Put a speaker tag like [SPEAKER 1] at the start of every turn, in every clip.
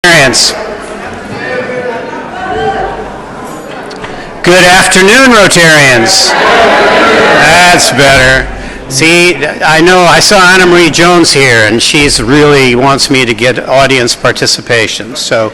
[SPEAKER 1] Rotarians. Good afternoon, Rotarians. That's better. See, I know I saw Anna Marie Jones here, and she's really wants me to get audience participation. So,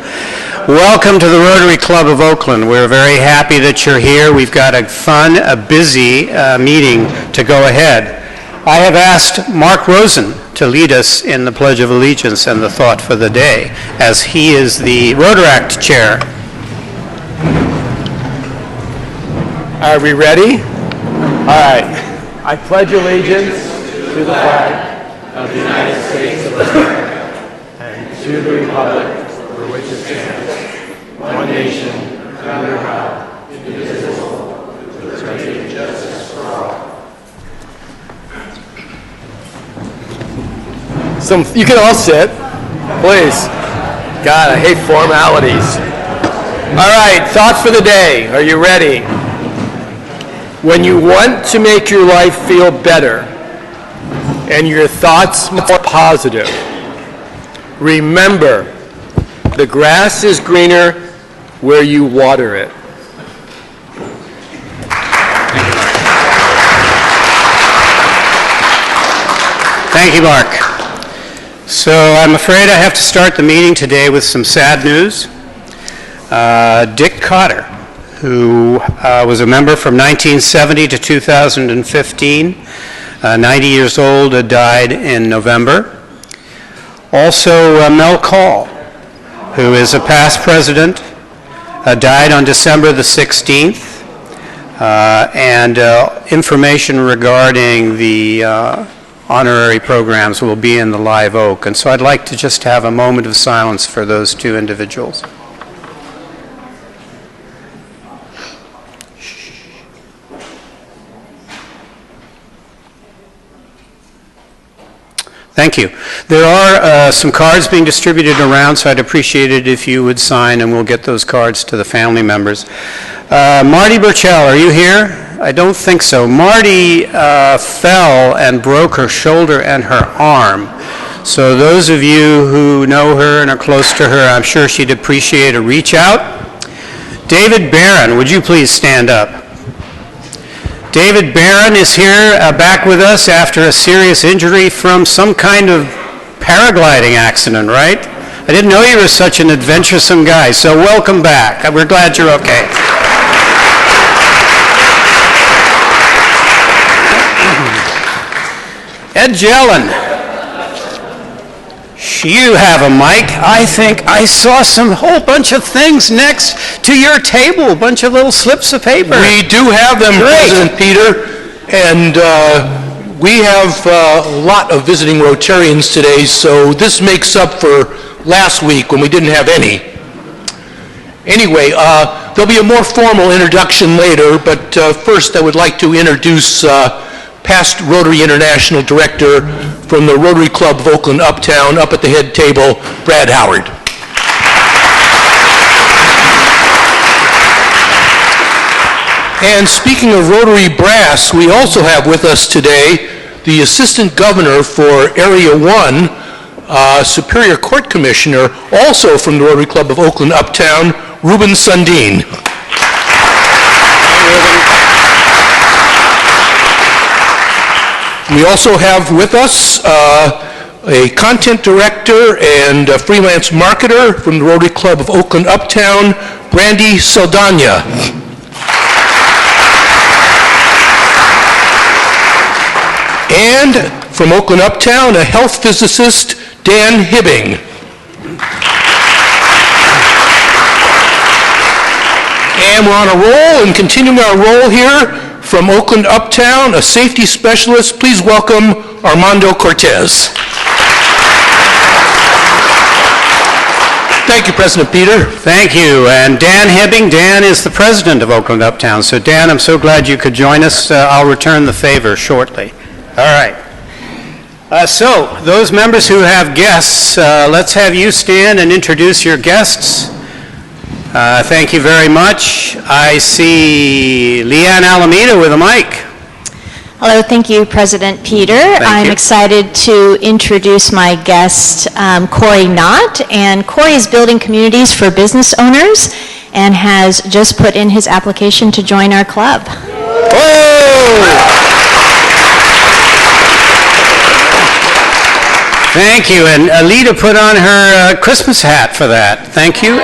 [SPEAKER 1] welcome to the Rotary Club of Oakland. We're very happy that you're here. We've got a fun, busy meeting to go ahead. I have asked Mark Rosen to lead us in the Pledge of Allegiance and the thought for the day, as he is the Rotaract Chair. Are we ready? All right. I pledge allegiance to the flag of the United States of America and to the republic for which it stands, one nation, under God, indivisible, with liberty and justice for all. You can all sit, please. God, I hate formalities. All right, thoughts for the day. Are you ready? When you want to make your life feel better and your thoughts more positive, remember, the grass is greener where you water it. Thank you, Mark. So I'm afraid I have to start the meeting today with some sad news. Dick Cotter, who was a member from 1970 to 2015, 90 years old, died in November. Also, Mel Call, who is a past president, died on December the 16th. And information regarding the honorary programs will be in the Live Oak. And so I'd like to just have a moment of silence for those two individuals. Thank you. There are some cards being distributed around, so I'd appreciate it if you would sign, and we'll get those cards to the family members. Marty Burchell, are you here? I don't think so. Marty fell and broke her shoulder and her arm. So those of you who know her and are close to her, I'm sure she'd appreciate a reach out. David Barron, would you please stand up? David Barron is here back with us after a serious injury from some kind of paragliding accident, right? I didn't know you were such an adventuresome guy, so welcome back. We're glad you're okay. Ed Jelen, you have a mic. I think I saw some whole bunch of things next to your table, a bunch of little slips of paper.
[SPEAKER 2] We do have them, great. President Peter, and we have a lot of visiting Rotarians today, so this makes up for last week when we didn't have any. Anyway, there'll be a more formal introduction later, but first I would like to introduce past Rotary International Director from the Rotary Club of Oakland Uptown, up at the head table, Brad Howard. And speaking of Rotary brass, we also have with us today the Assistant Governor for Area 1, Superior Court Commissioner, also from the Rotary Club of Oakland Uptown, Ruben Sundin. We also have with us a content director and a freelance marketer from the Rotary Club of Oakland Uptown, Brandy Saldana. And from Oakland Uptown, a health physicist, Dan Hibbing. And we're on a roll, and continuing our roll here, from Oakland Uptown, a safety specialist, please welcome Armando Cortez. Thank you, President Peter.
[SPEAKER 1] Thank you. And Dan Hibbing, Dan is the president of Oakland Uptown. So Dan, I'm so glad you could join us. I'll return the favor shortly. All right. So those members who have guests, let's have you stand and introduce your guests. Thank you very much. I see Leanne Alameda with a mic.
[SPEAKER 3] Hello, thank you, President Peter. I'm excited to introduce my guest, Corey Knott. And Corey is building communities for business owners and has just put in his application to join our club.
[SPEAKER 1] Thank you, and Alita put on her Christmas hat for that. Thank you.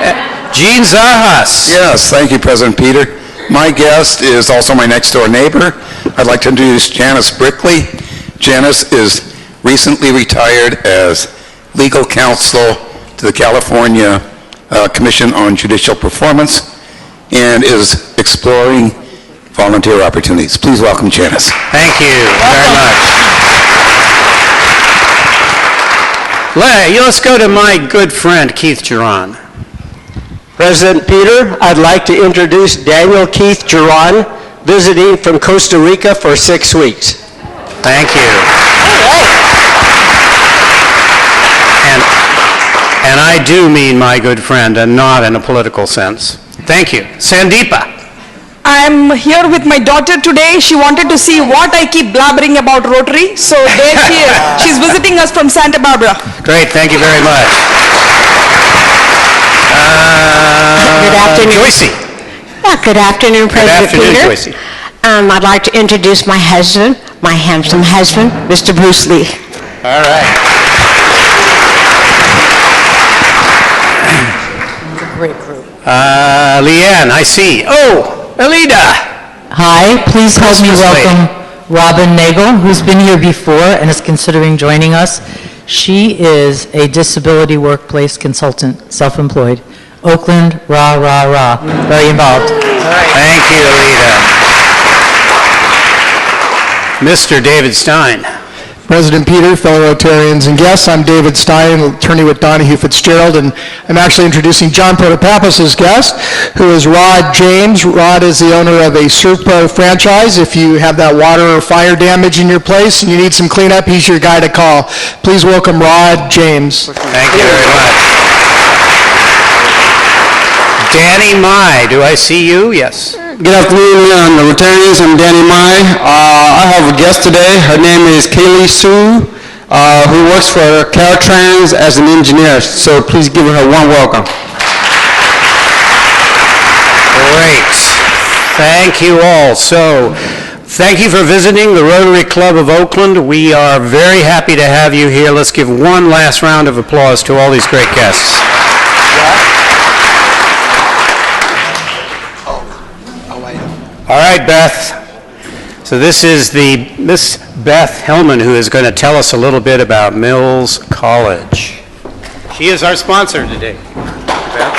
[SPEAKER 1] Jean Zajas.
[SPEAKER 4] Yes, thank you, President Peter. My guest is also my next-door neighbor. I'd like to introduce Janice Brickley. Janice is recently retired as legal counsel to the California Commission on Judicial Performance and is exploring volunteer opportunities. Please welcome Janice.
[SPEAKER 1] Thank you very much. Let's go to my good friend, Keith Geron.
[SPEAKER 5] President Peter, I'd like to introduce Daniel Keith Geron, visiting from Costa Rica for 6 weeks.
[SPEAKER 1] Thank you. And I do mean my good friend, and not in a political sense. Thank you. Sandeepa.
[SPEAKER 6] I'm here with my daughter today. She wanted to see what I keep blabbering about Rotary, so there she is. She's visiting us from Santa Barbara.
[SPEAKER 1] Great, thank you very much.
[SPEAKER 7] Good afternoon.
[SPEAKER 1] Joycey.
[SPEAKER 7] Good afternoon, President Peter.
[SPEAKER 1] Joycey.
[SPEAKER 7] I'd like to introduce my husband, my handsome husband, Mr. Bruce Lee.
[SPEAKER 1] All right.
[SPEAKER 7] It's a great group.
[SPEAKER 1] Leanne, I see. Oh, Alida.
[SPEAKER 8] Hi, please help me welcome Robin Nagel, who's been here before and is considering joining us. She is a disability workplace consultant, self-employed. Oakland, rah, rah, rah. Very involved.
[SPEAKER 1] Thank you, Alida. Mr. David Stein.
[SPEAKER 9] President Peter, fellow Rotarians and guests, I'm David Stein, attorney with Donahue Fitzgerald, and I'm actually introducing John Protopappas' guest, who is Rod James. Rod is the owner of a Servpro franchise. If you have that water or fire damage in your place and you need some cleanup, he's your guy to call. Please welcome Rod James.
[SPEAKER 1] Thank you very much. Danny Mai, do I see you? Yes.
[SPEAKER 10] Good afternoon, Rotarians. I'm Danny Mai. I have a guest today. Her name is Kaylee Sue, who works for Caltrans as an engineer. So please give her a warm welcome.
[SPEAKER 1] Great. Thank you all. So, thank you for visiting the Rotary Club of Oakland. We are very happy to have you here. Let's give one last round of applause to all these great guests. All right, Beth. So this is Miss Beth Hellman, who is going to tell us a little bit about Mills College. She is our sponsor today. Beth?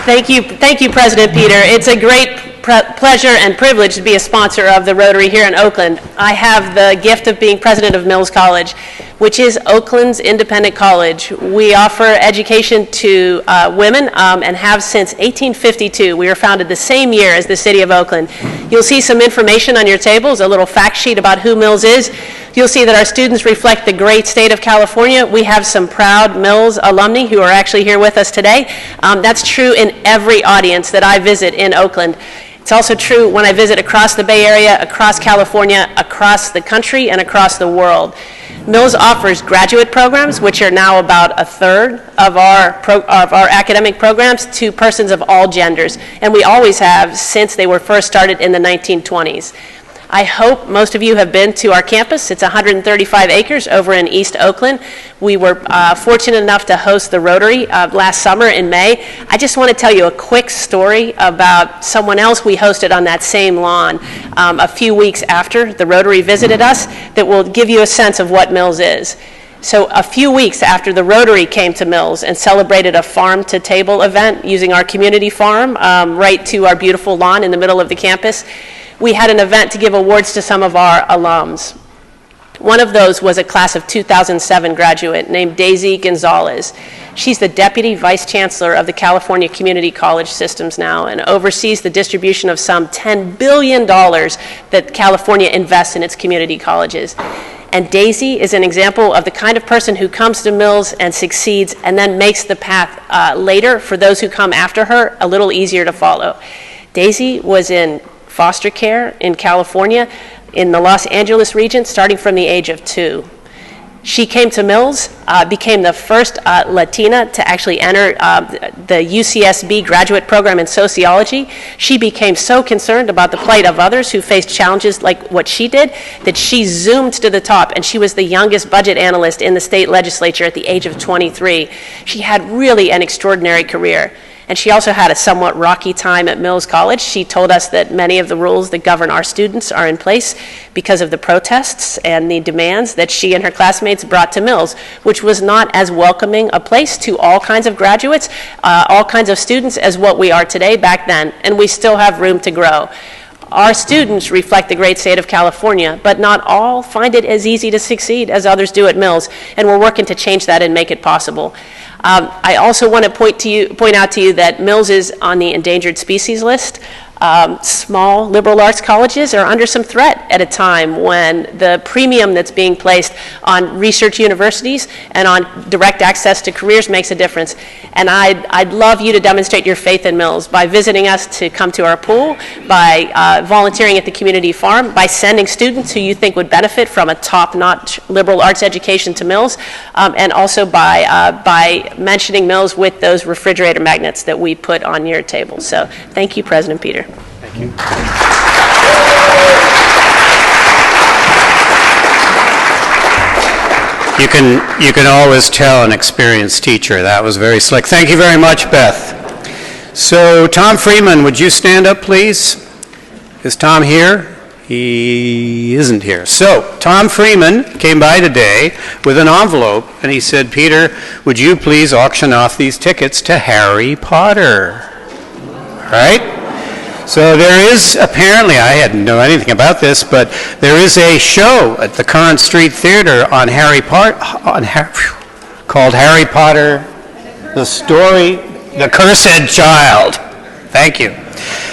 [SPEAKER 11] Thank you, President Peter. It's a great pleasure and privilege to be a sponsor of the Rotary here in Oakland. I have the gift of being president of Mills College, which is Oakland's independent college. We offer education to women and have since 1852. We were founded the same year as the city of Oakland. You'll see some information on your tables, a little fact sheet about who Mills is. You'll see that our students reflect the great state of California. We have some proud Mills alumni who are actually here with us today. That's true in every audience that I visit in Oakland. It's also true when I visit across the Bay Area, across California, across the country, and across the world. Mills offers graduate programs, which are now about a third of our academic programs, to persons of all genders. And we always have since they were first started in the 1920s. I hope most of you have been to our campus. It's 135 acres over in East Oakland. We were fortunate enough to host the Rotary last summer in May. I just want to tell you a quick story about someone else we hosted on that same lawn a few weeks after the Rotary visited us that will give you a sense of what Mills is. So a few weeks after the Rotary came to Mills and celebrated a farm-to-table event using our community farm right to our beautiful lawn in the middle of the campus, we had an event to give awards to some of our alums. One of those was a class of 2007 graduate named Daisy Gonzalez. She's the Deputy Vice Chancellor of the California Community College Systems now and oversees the distribution of some $10 billion that California invests in its community colleges. And Daisy is an example of the kind of person who comes to Mills and succeeds and then makes the path later for those who come after her a little easier to follow. Daisy was in foster care in California, in the Los Angeles region, starting from the age of 2. She came to Mills, became the first Latina to actually enter the UCSB graduate program in sociology. She became so concerned about the plight of others who faced challenges like what she did that she zoomed to the top, and she was the youngest budget analyst in the state legislature at the age of 23. She had really an extraordinary career. And she also had a somewhat rocky time at Mills College. She told us that many of the rules that govern our students are in place because of the protests and the demands that she and her classmates brought to Mills, which was not as welcoming a place to all kinds of graduates, all kinds of students as what we are today back then, and we still have room to grow. Our students reflect the great state of California, but not all find it as easy to succeed as others do at Mills, and we're working to change that and make it possible. I also want to point out to you that Mills is on the endangered species list. Small liberal arts colleges are under some threat at a time when the premium that's being placed on research universities and on direct access to careers makes a difference. And I'd love you to demonstrate your faith in Mills by visiting us to come to our pool, by volunteering at the community farm, by sending students who you think would benefit from a top-notch liberal arts education to Mills, and also by mentioning Mills with those refrigerator magnets that we put on your table. So thank you, President Peter.
[SPEAKER 1] Thank you. You can always tell an experienced teacher. That was very slick. Thank you very much, Beth. So, Tom Freeman, would you stand up, please? Is Tom here? He isn't here. So, Tom Freeman came by today with an envelope, and he said, Peter, would you please auction off these tickets to Harry Potter? All right? So there is, apparently, I hadn't known anything about this, but there is a show at the Current Street Theater on called Harry Potter, the Story, the Cursed Child. Thank you.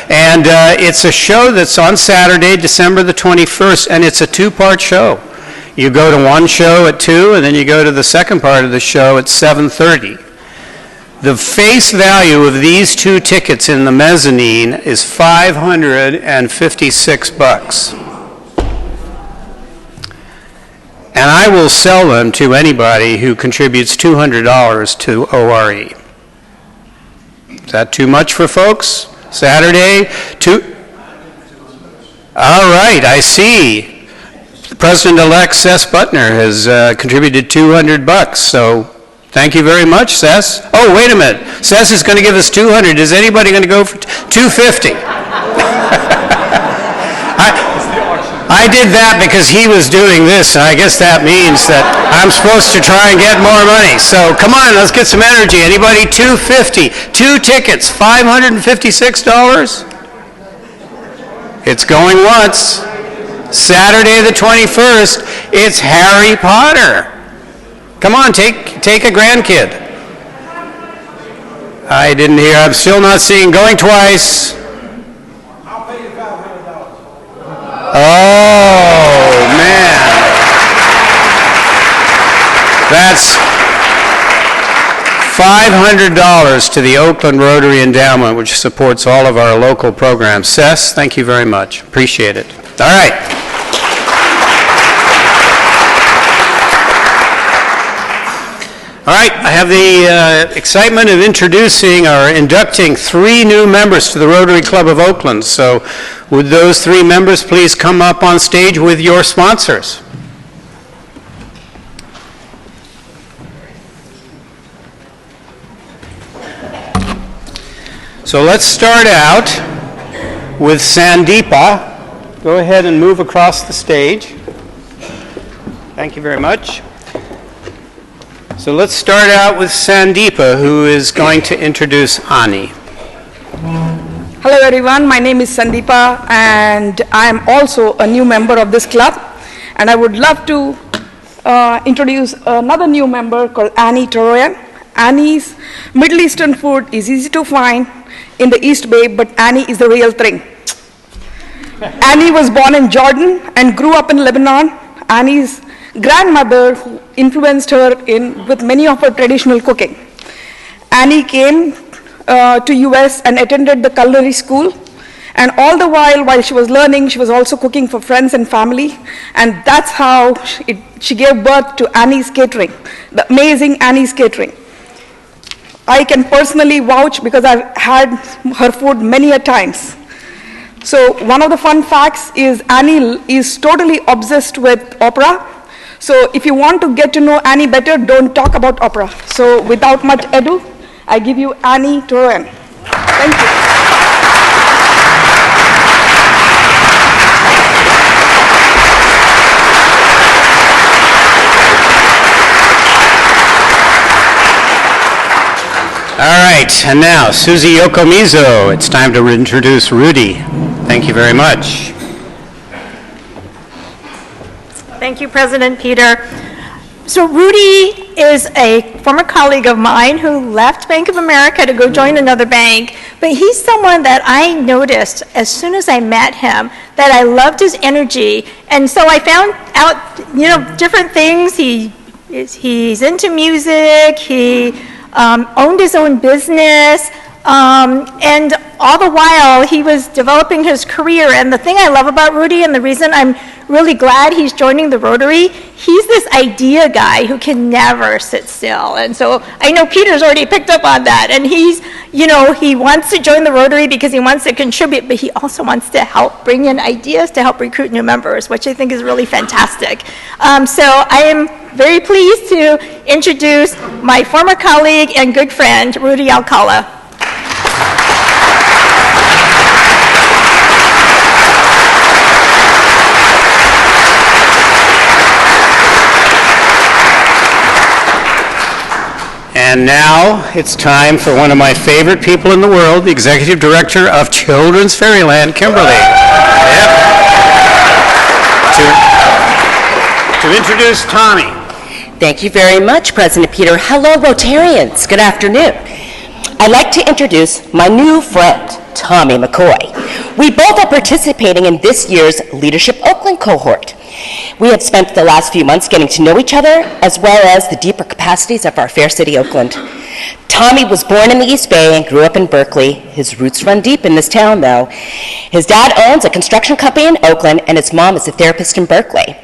[SPEAKER 1] And it's a show that's on Saturday, December the 21st, and it's a two-part show. You go to one show at 2, and then you go to the second part of the show at 7:30. The face value of these two tickets in the mezzanine is $556. And I will sell them to anybody who contributes $200 to ORE. Is that too much for folks? Saturday, All right, I see. President-elect Seth Butner has contributed $200, so thank you very much, Seth. Oh, wait a minute. Seth is going to give us $200. Is anybody going to go for $250? I did that because he was doing this, and I guess that means that I'm supposed to try and get more money. So come on, let's get some energy. Anybody? $250. 2 tickets, $556? It's going once. Saturday the 21st, it's Harry Potter. Come on, take a grandkid. I didn't hear. I'm still not seeing. Going twice.
[SPEAKER 12] I'll pay you $500.
[SPEAKER 1] Oh, man. That's $500 to the Oakland Rotary Endowment, which supports all of our local programs. Seth, thank you very much. Appreciate it. All right. All right, I have the excitement of introducing or inducting 3 new members to the Rotary Club of Oakland. So would those 3 members please come up on stage with your sponsors? So let's start out with Sandeepa. Go ahead and move across the stage. Thank you very much. So let's start out with Sandeepa, who is going to introduce Ani.
[SPEAKER 6] Hello everyone, my name is Sandeepa and I am also a new member of this club, and I would love to introduce another new member called Annie Toroyan. Annie's Middle Eastern food is easy to find in the East Bay, but Annie is the real thing. Annie was born in Jordan and grew up in Lebanon. Annie's grandmother who influenced her with many of her traditional cooking. Annie came to US and attended the culinary school And all the while she was learning, she was also cooking for friends and family. And that's how she gave birth to Annie's Catering, the amazing Annie's Catering. I can personally vouch because I've had her food many a times. So one of the fun facts is Annie is totally obsessed with opera. So if you want to get to know Annie better, don't talk about opera. So without much ado, I give you Annie Turoen. Thank you.
[SPEAKER 1] All right, and now, Susie Yokomizo, it's time to introduce Rudy. Thank you very much.
[SPEAKER 13] Thank you, President Peter. So Rudy is a former colleague of mine who left Bank of America to go join another bank, but he's someone that I noticed as soon as I met him that I loved his energy, and so I found out, different things. He's into music, he owned his own business, and all the while he was developing his career. And the thing I love about Rudy, and the reason I'm really glad he's joining the Rotary, he's this idea guy who can never sit still. And so I know Peter's already picked up on that, and he's, he wants to join the Rotary because he wants to contribute, but he also wants to help bring in ideas to help recruit new members, which I think is really fantastic. So I am very pleased to introduce my former colleague and good friend, Rudy Alcala.
[SPEAKER 1] And now it's time for one of my favorite people in the world, the Executive Director of Children's Fairyland, Kimberly. Yep. To introduce Tommy.
[SPEAKER 14] Thank you very much, President Peter. Hello, Rotarians. Good afternoon. I'd like to introduce my new friend, Tommy McCoy. We both are participating in this year's Leadership Oakland cohort. We have spent the last few months getting to know each other, as well as the deeper capacities of our fair city, Oakland. Tommy was born in the East Bay and grew up in Berkeley. His roots run deep in this town, though. His dad owns a construction company in Oakland, and his mom is a therapist in Berkeley.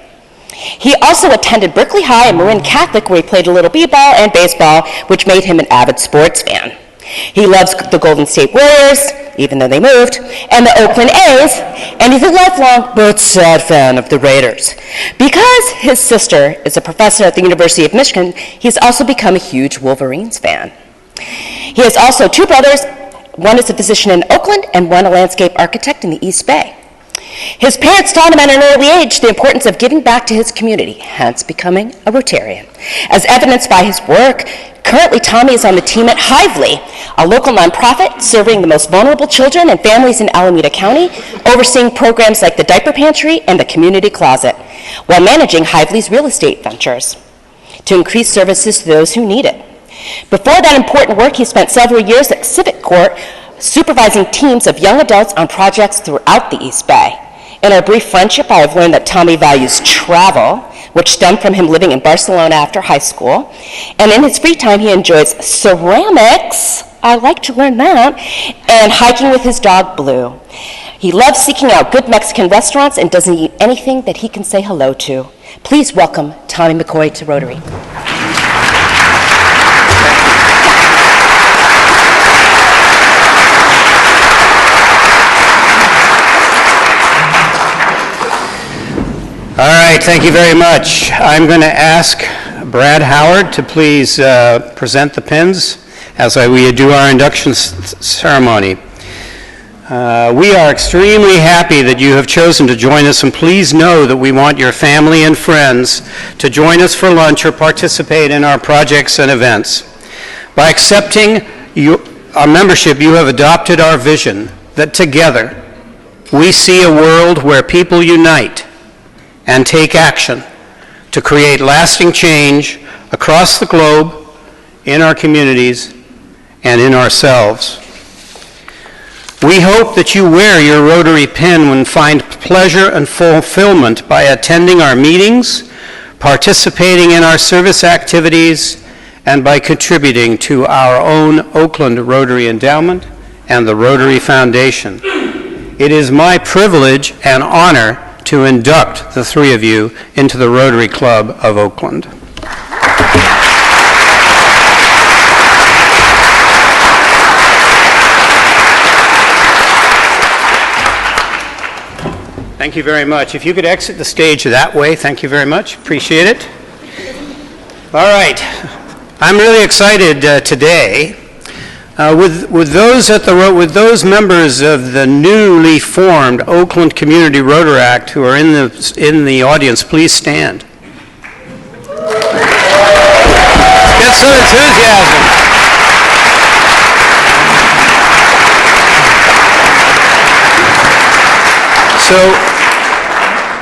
[SPEAKER 14] He also attended Berkeley High and Marin Catholic, where he played a little b-ball and baseball, which made him an avid sports fan. He loves the Golden State Warriors, even though they moved, and the Oakland A's, and he's a lifelong but sad fan of the Raiders. Because his sister is a professor at the University of Michigan, he's also become a huge Wolverines fan. He has also two brothers. One is a physician in Oakland and one a landscape architect in the East Bay. His parents taught him at an early age the importance of giving back to his community, hence becoming a Rotarian. As evidenced by his work, currently Tommy is on the team at Hively, a local nonprofit serving the most vulnerable children and families in Alameda County, overseeing programs like the Diaper Pantry and the Community Closet, while managing Hively's real estate ventures to increase services to those who need it. Before that important work, he spent several years at Civic Court, supervising teams of young adults on projects throughout the East Bay. In our brief friendship, I have learned that Tommy values travel, which stemmed from him living in Barcelona after high school. And in his free time, he enjoys ceramics, I like to learn that, and hiking with his dog, Blue. He loves seeking out good Mexican restaurants and doesn't eat anything that he can say hello to. Please welcome Tommy McCoy to Rotary.
[SPEAKER 1] All right, thank you very much. I'm going to ask Brad Howard to please present the pins as we do our induction ceremony. We are extremely happy that you have chosen to join us, and please know that we want your family and friends to join us for lunch or participate in our projects and events. By accepting our membership, you have adopted our vision that together we see a world where people unite and take action to create lasting change across the globe, in our communities, and in ourselves. We hope that you wear your Rotary pin and find pleasure and fulfillment by attending our meetings, participating in our service activities, and by contributing to our own Oakland Rotary Endowment and the Rotary Foundation. it is my privilege and honor to induct the three of you into the Rotary Club of Oakland. Thank you very much. If you could exit the stage that way, thank you very much. Appreciate it. All right. I'm really excited today with those members of the newly formed Oakland Community Rotaract who are in the audience. Please stand. Get some enthusiasm. So,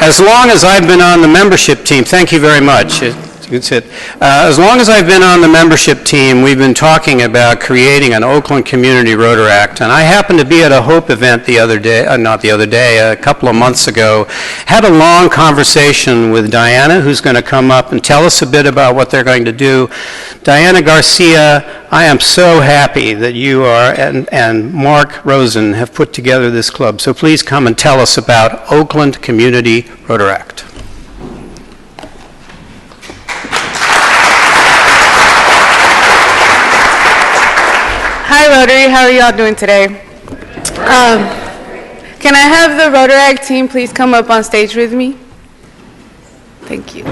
[SPEAKER 1] as long as I've been on the membership team, thank you very much. As long as I've been on the membership team, we've been talking about creating an Oakland Community Rotaract, and I happened to be at a Hope event a couple of months ago, had a long conversation with Diana, who's going to come up and tell us a bit about what they're going to do. Diana Garcia, I am so happy that you are and Mark Rosen have put together this club, so please come and tell us about Oakland Community Rotaract.
[SPEAKER 15] Hi Rotary, how are y'all doing today? Can I have the Rotaract team please come up on stage with me? Thank you.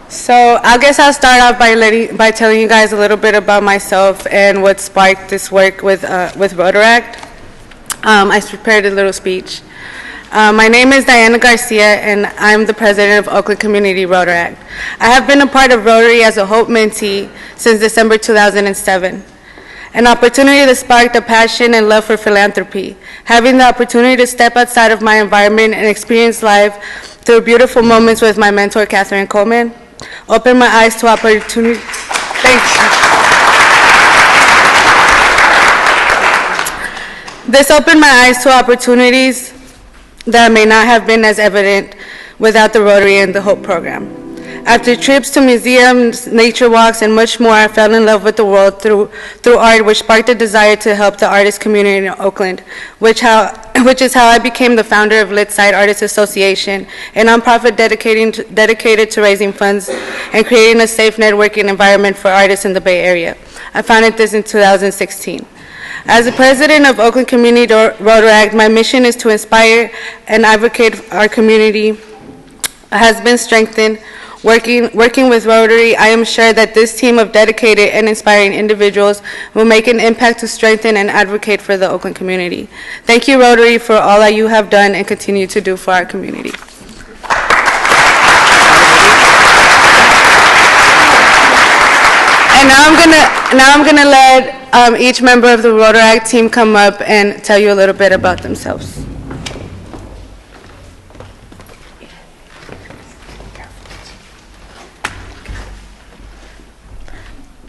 [SPEAKER 15] So I guess I'll start off by telling you guys a little bit about myself and what sparked this work with Rotaract. I prepared a little speech. My name is Diana Garcia, and I'm the president of Oakland Community Rotaract. I have been a part of Rotary as a Hope mentee since December 2007. An opportunity that sparked a passion and love for philanthropy. Having the opportunity to step outside of my environment and experience life through beautiful moments with my mentor, Catherine Coleman, opened my eyes to opportunities. Thank you. This opened my eyes to opportunities that may not have been as evident without the Rotary and the Hope program. After trips to museums, nature walks, and much more, I fell in love with the world through art, which sparked a desire to help the artist community in Oakland, which is how I became the founder of Lit Side Artists Association, a nonprofit dedicated to raising funds and creating a safe networking environment for artists in the Bay Area. I founded this in 2016. As the president of Oakland Community Rotaract, my mission is to inspire and advocate our community has been strengthened. Working with Rotary, I am sure that this team of dedicated and inspiring individuals will make an impact to strengthen and advocate for the Oakland community. Thank you, Rotary, for all that you have done and continue to do for our community. And now I'm gonna let each member of the Rotaract team come up and tell you a little bit about themselves.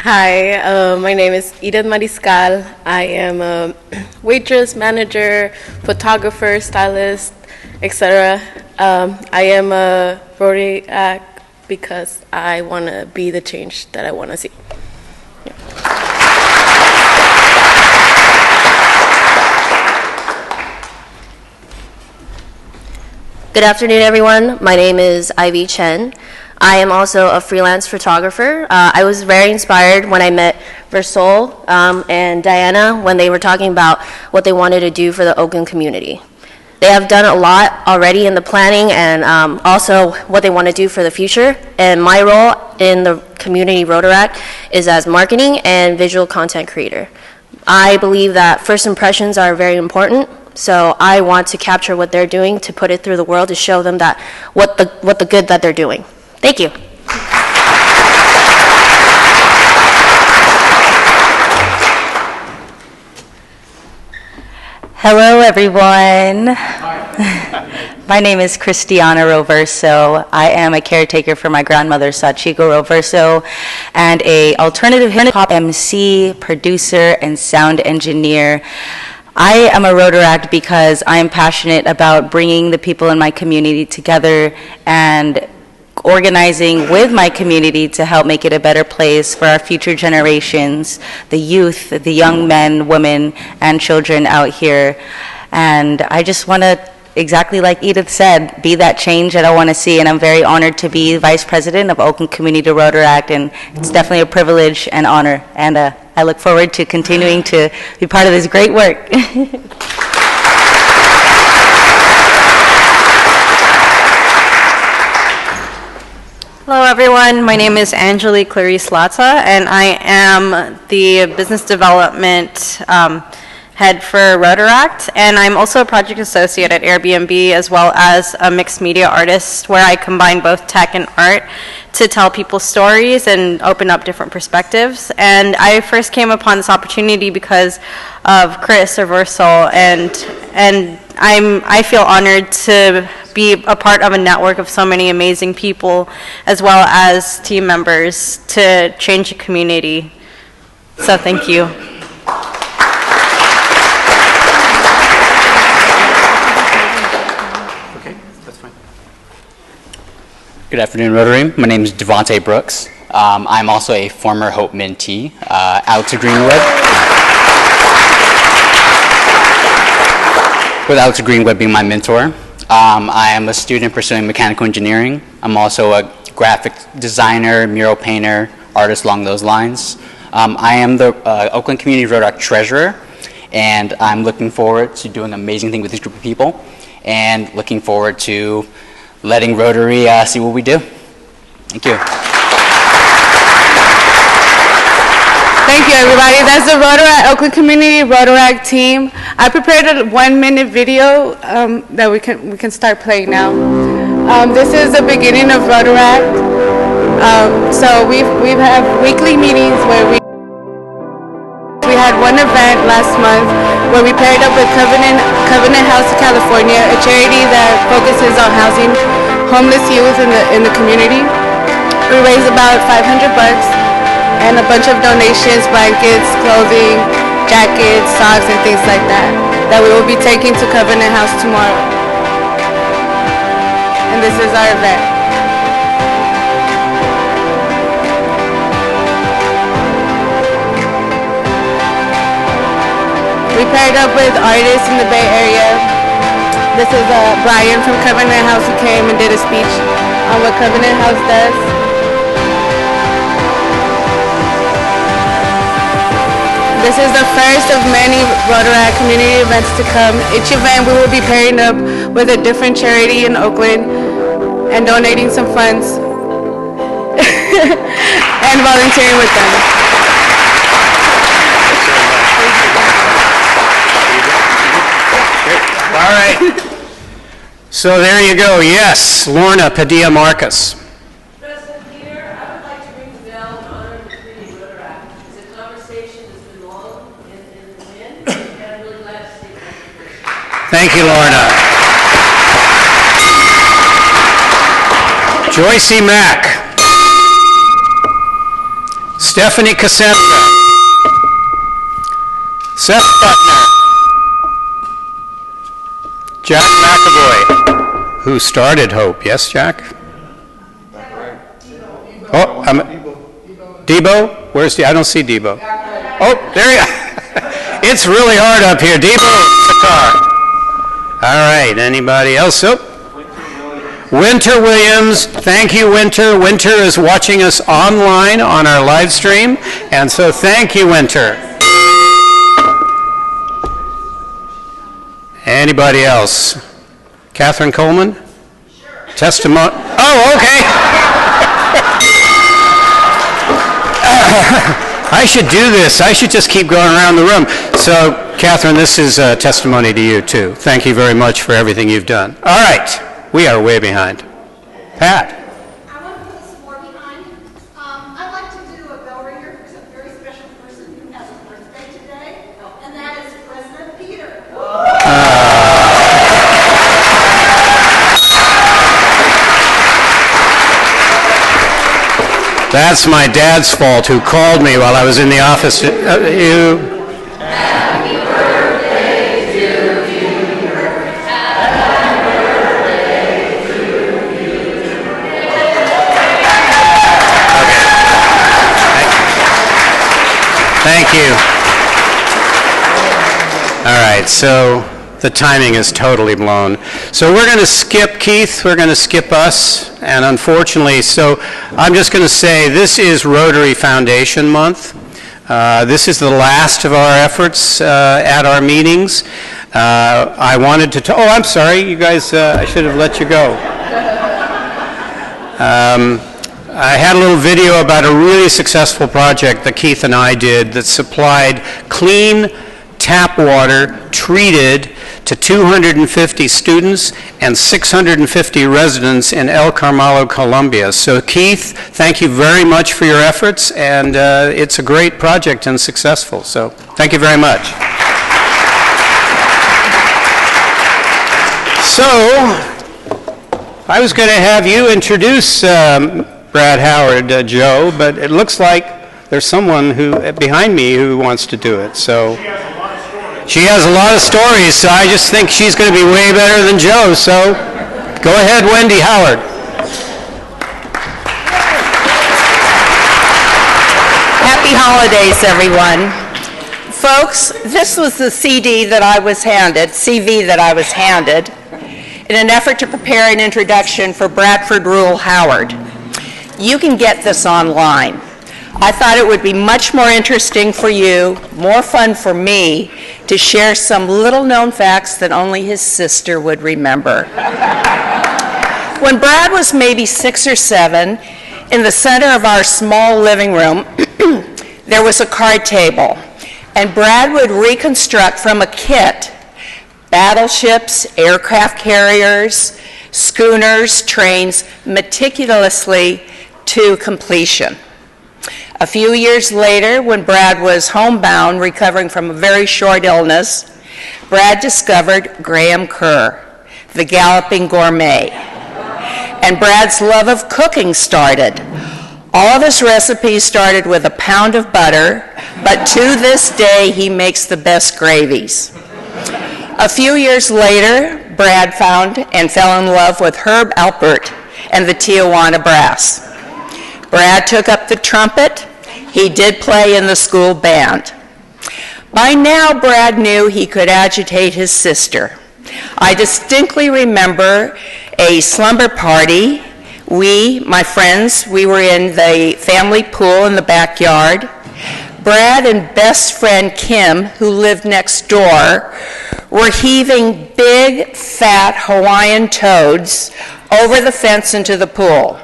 [SPEAKER 16] Hi, my name is Edith Mariscal. I am a waitress, manager, photographer, stylist, etc. I am a Rotaract because I want to be the change that I want to see. Yeah.
[SPEAKER 17] Good afternoon, everyone. My name is Ivy Chen. I am also a freelance photographer. I was very inspired when I met Versol and Diana when they were talking about what they wanted to do for the Oakland community. They have done a lot already in the planning and also what they want to do for the future. And my role in the Community Rotaract is as marketing and visual content creator. I believe that first impressions are very important. So I want to capture what they're doing to put it through the world to show them that what the good that they're doing. Thank you.
[SPEAKER 18] Hello, everyone. My name is Cristiana Roverso. I am a caretaker for my grandmother, Sachiko Roverso, and a alternative hip-hop MC, producer, and sound engineer. I am a Rotaract because I am passionate about bringing the people in my community together and organizing with my community to help make it a better place for our future generations, the youth, the young men, women, and children out here. And I just want to, exactly like Edith said, be that change that I want to see, and I'm very honored to be Vice President of Oakland Community Rotaract, and it's definitely a privilege and honor, and I look forward to continuing to be part of this great work.
[SPEAKER 19] Hello everyone, my name is Angelique Clarice Lata, and I am the Business Development Head for Rotaract, and I'm also a project associate at Airbnb, as well as a mixed media artist where I combine both tech and art to tell people stories and open up different perspectives. And I first came upon this opportunity because of Chris Reversal, and I feel honored to be a part of a network of so many amazing people, as well as team members, to change the community. So thank you.
[SPEAKER 20] Good afternoon, Rotary. My name is Devontae Brooks. I'm also a former Hope mentee, Alex Greenwood. With Alex Greenwood being my mentor. I am a student pursuing mechanical engineering. I'm also a graphic designer, mural painter, artist along those lines. I am the Oakland Community Rotaract Treasurer, and I'm looking forward to doing amazing things with this group of people, and looking forward to letting Rotary see what we do. Thank you.
[SPEAKER 15] Thank you, everybody. That's the Oakland Community Rotaract team. I prepared a 1-minute video that we can start playing now. This is the beginning of Rotaract. So we have weekly meetings where we had one event last month where we paired up with Covenant House of California, a charity that focuses on housing homeless youth in the community. We raised about $500 and a bunch of donations, blankets, clothing, jackets, socks, and things like that we will be taking to Covenant House tomorrow. And this is our event. We paired up with artists in the Bay Area. This is Brian from Covenant House who came and did a speech on what Covenant House does. This is the first of many Rotaract community events to come. Each event we will be pairing up with a different charity in Oakland and donating some funds and volunteering with them.
[SPEAKER 1] All right. So there you go. Yes, Lorna Padilla Marcus.
[SPEAKER 21] President Peter, I would like to ring the bell in honor of the Community Rotaract. It's a conversation that's been long in the wind, and I'm really glad to see it.
[SPEAKER 1] Thank you, Lorna. Joycey Mack. Stephanie Cassandra. Seth Butner. Jack McAvoy, who started Hope. Yes, Jack? Oh, Debo? Where's I don't see Debo. Oh, there you are. It's really hard up here. Debo, guitar. All right, anybody else? Oh. Winter Williams. Thank you, Winter. Winter is watching us online on our live stream, and so thank you, Winter. Anybody else? Catherine Coleman? Sure. Testimony? Oh, okay. I should do this. I should just keep going around the room. So, Catherine, this is a testimony to you, too. Thank you very much for everything you've done. All right. We are way behind. Pat. That's my dad's fault, who called me while I was in the office. You. Happy birthday to you. Happy birthday to you. Thank you. All right, so the timing is totally blown. So we're going to skip Keith, we're going to skip us, and unfortunately, so I'm just going to say this is Rotary Foundation Month. This is the last of our efforts at our meetings. I wanted to, oh, I'm sorry, you guys, I should have let you go. I had a little video about a really successful project that Keith and I did that supplied clean tap water treated to 250 students and 650 residents in El Carmelo, Colombia. So Keith, thank you very much for your efforts, and it's a great project and successful. So thank you very much. So I was going to have you introduce Brad Howard, Joe, but it looks like there's someone who behind me who wants to do it. So she has a lot of stories, so I just think she's going to be way better than Joe. So go ahead, Wendy Howard.
[SPEAKER 2] Happy holidays, everyone. Folks, this was the CV that I was handed in an effort to prepare an introduction for Bradford Rural Howard. You can get this online. I thought it would be much more interesting for you, more fun for me, to share some little-known facts that only his sister would remember. When Brad was maybe 6 or 7, in the center of our small living room, there was a card table, and Brad would reconstruct from a kit battleships, aircraft carriers, schooners, trains, meticulously to completion. A few years later, when Brad was homebound, recovering from a very short illness, Brad discovered Graham Kerr, the galloping gourmet. And Brad's love of cooking started. All of his recipes started with a pound of butter, but to this day, he makes the best gravies. A few years later, Brad found and fell in love with Herb Alpert and the Tijuana Brass. Brad took up the trumpet. He did play in the school band. By now, Brad knew he could agitate his sister. I distinctly remember a slumber party. My friends, we were in the family pool in the backyard. Brad and best friend Kim, who lived next door, were heaving big, fat Hawaiian toads over the fence into the pool.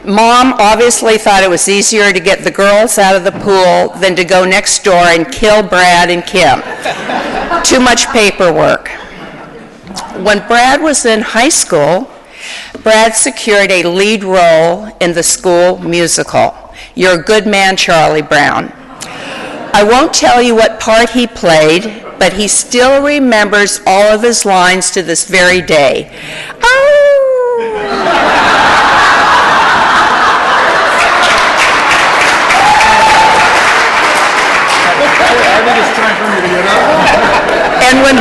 [SPEAKER 2] Mom obviously thought it was easier to get the girls out of the pool than to go next door and kill Brad and Kim. Too much paperwork. When Brad was in high school, Brad secured a lead role in the school musical, You're a Good Man, Charlie Brown. I won't tell you what part he played, but he still remembers all of his lines to this very day. And when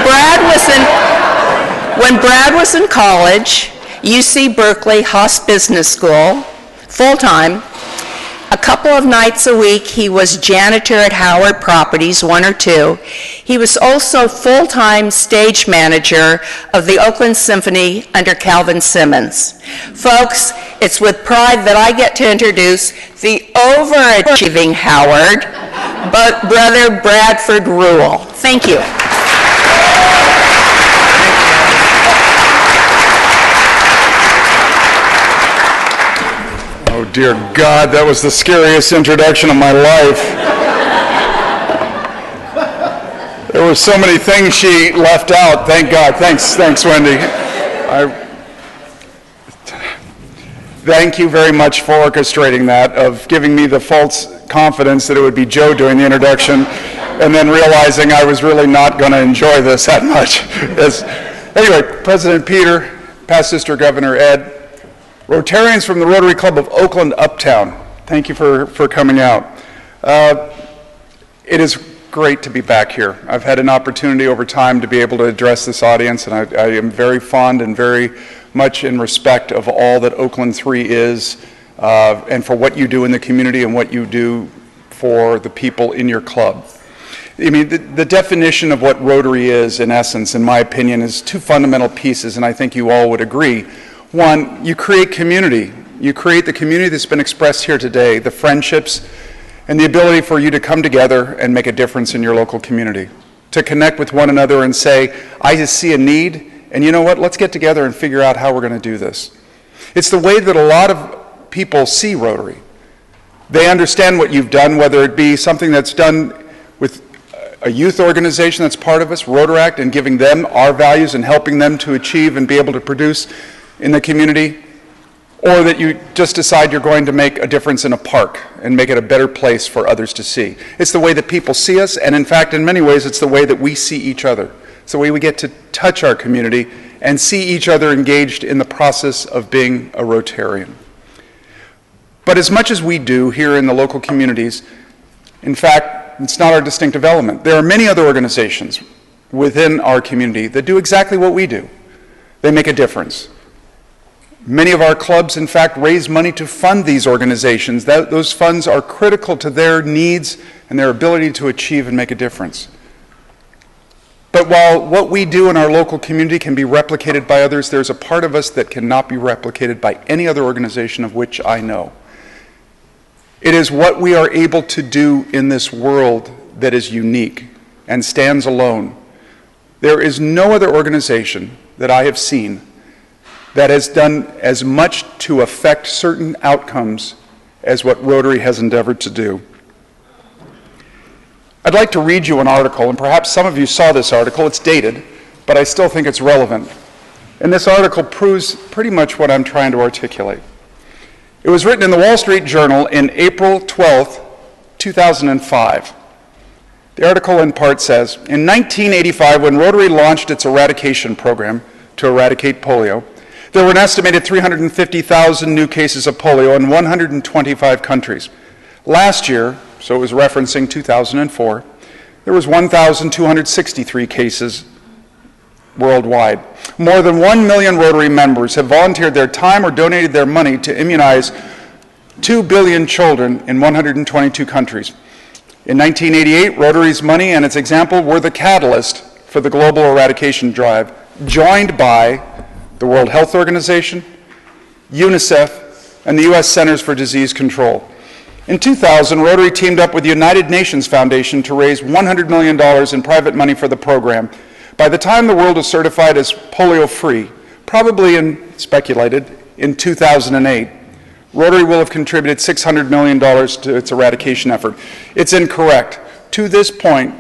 [SPEAKER 2] Brad was in college, UC Berkeley Haas Business School, full-time, a couple of nights a week he was janitor at Howard Properties, 1 or 2. He was also full-time stage manager of the Oakland Symphony under Calvin Simmons. Folks, it's with pride that I get to introduce the overachieving Howard, but brother Bradford Rule. Thank you.
[SPEAKER 22] Oh, dear God, that was the scariest introduction of my life. There were so many things she left out. Thank God. Thanks, Wendy. Thank you very much for orchestrating that, of giving me the false confidence that it would be Joe doing the introduction, and then realizing I was really not going to enjoy this that much. Anyway, President Peter, past Sister Governor Ed, Rotarians from the Rotary Club of Oakland Uptown, thank you for coming out. It is great to be back here. I've had an opportunity over time to be able to address this audience, and I am very fond and very much in respect of all that Oakland 3 is, and for what you do in the community and what you do for the people in your club. I mean, the definition of what Rotary is, in essence, in my opinion, is two fundamental pieces, and I think you all would agree. One, you create community. You create the community that's been expressed here today, the friendships, and the ability for you to come together and make a difference in your local community, to connect with one another and say, I just see a need, and you know what, let's get together and figure out how we're going to do this. It's the way that a lot of people see Rotary. They understand what you've done, whether it be something that's done with a youth organization that's part of us, Rotaract, and giving them our values and helping them to achieve and be able to produce in the community, or that you just decide you're going to make a difference in a park and make it a better place for others to see. It's the way that people see us, and in fact, in many ways, it's the way that we see each other. It's the way we get to touch our community and see each other engaged in the process of being a Rotarian. But as much as we do here in the local communities, in fact, it's not our distinctive element. There are many other organizations within our community that do exactly what we do. They make a difference. Many of our clubs, in fact, raise money to fund these organizations. Those funds are critical to their needs and their ability to achieve and make a difference. But while what we do in our local community can be replicated by others, there's a part of us that cannot be replicated by any other organization of which I know. It is what we are able to do in this world that is unique and stands alone. There is no other organization that I have seen that has done as much to affect certain outcomes as what Rotary has endeavored to do. I'd like to read you an article, and perhaps some of you saw this article. It's dated, but I still think it's relevant. And this article proves pretty much what I'm trying to articulate. It was written in the Wall Street Journal in April 12th, 2005. The article in part says, in 1985, when Rotary launched its eradication program to eradicate polio, there were an estimated 350,000 new cases of polio in 125 countries. Last year, so it was referencing 2004, there was 1,263 cases worldwide. More than 1 million Rotary members have volunteered their time or donated their money to immunize 2 billion children in 122 countries. In 1988, Rotary's money and its example were the catalyst for the global eradication drive, joined by the World Health Organization, UNICEF, and the U.S. Centers for Disease Control. In 2000, Rotary teamed up with the United Nations Foundation to raise $100 million in private money for the program. By the time the world is certified as polio-free, probably speculated in 2008, Rotary will have contributed $600 million to its eradication effort. It's incorrect. To this point,